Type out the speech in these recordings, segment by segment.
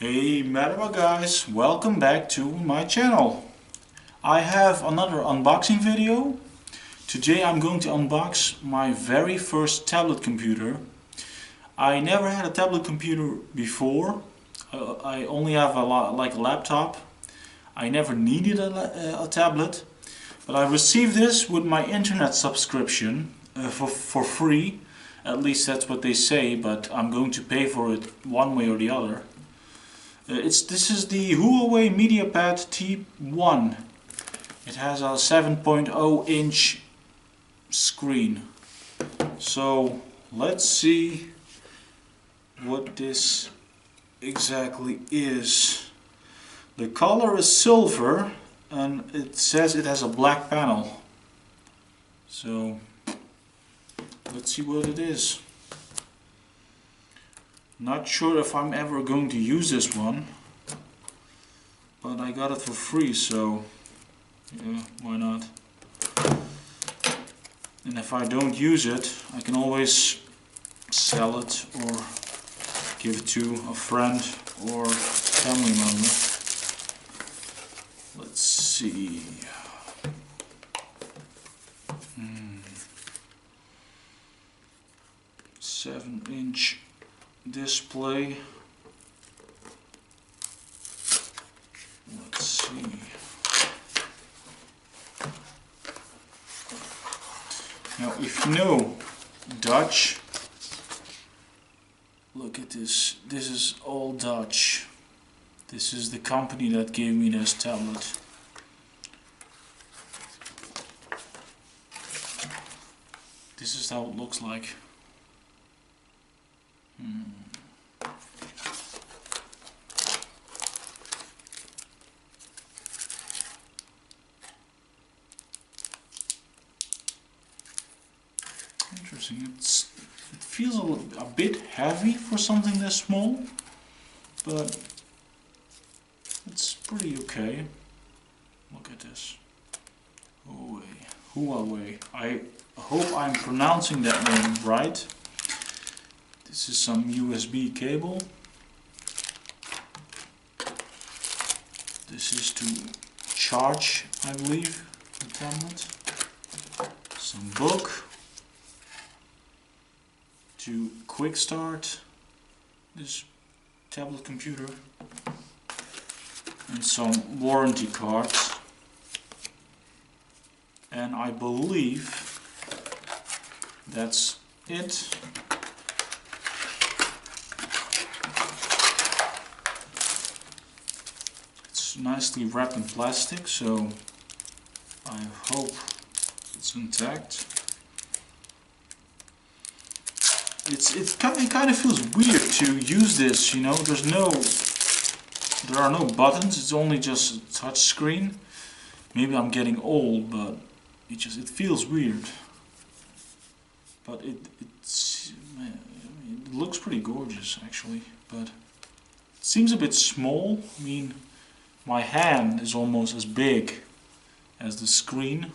Hey, merhaba guys, welcome back to my channel. I have another unboxing video. Today I'm going to unbox my very first tablet computer. I never had a tablet computer before. I only have a laptop. I never needed a tablet, but I received this with my internet subscription for free. At least that's what they say, but I'm going to pay for it one way or the other. This is the Huawei Mediapad T1. It has a 7.0 inch screen. So let's see what this exactly is. The color is silver and it says it has a black panel. So let's see what it is. Not sure if I'm ever going to use this one, but I got it for free, so yeah, why not? And if I don't use it, I can always sell it or give it to a friend or family member. Let's see. 7-inch display. Let's see. Now, if you know Dutch, look at this. This is all Dutch. This is the company that gave me this tablet. This is how it looks like. Interesting. It feels a bit heavy for something this small, but it's pretty okay. Look at this. Huawei. I hope I'm pronouncing that name right. This is some USB cable. This is to charge, I believe, the tablet. Some book to quick start this tablet computer, and some warranty cards. And I believe that's it. It's nicely wrapped in plastic, so I hope it's intact. It kind of feels weird to use this, you know. There are no buttons. It's only just a touch screen. Maybe I'm getting old, but it feels weird. But it looks pretty gorgeous actually, but it seems a bit small. I mean, my hand is almost as big as the screen.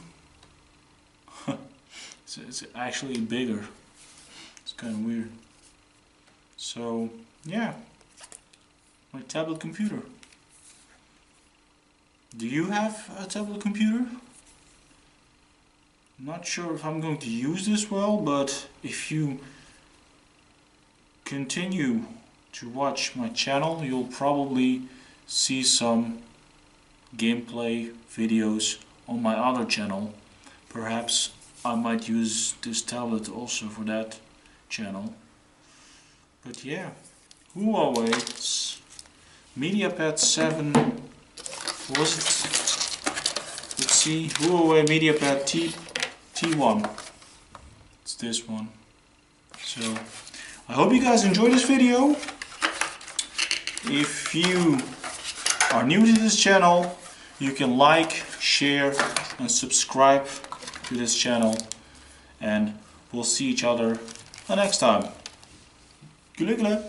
It's actually bigger. It's kind of weird. So yeah, my tablet computer. Do you have a tablet computer? Not sure if I'm going to use this well, but if you continue to watch my channel, you'll probably see some gameplay videos on my other channel. Perhaps I might use this tablet also for that channel. But yeah, Huawei Mediapad 7, what was it? Let's see, Huawei Mediapad T1. It's this one. So I hope you guys enjoyed this video. If you are new to this channel, you can like, share and subscribe to this channel, and we'll see each other the next time. Güle güle.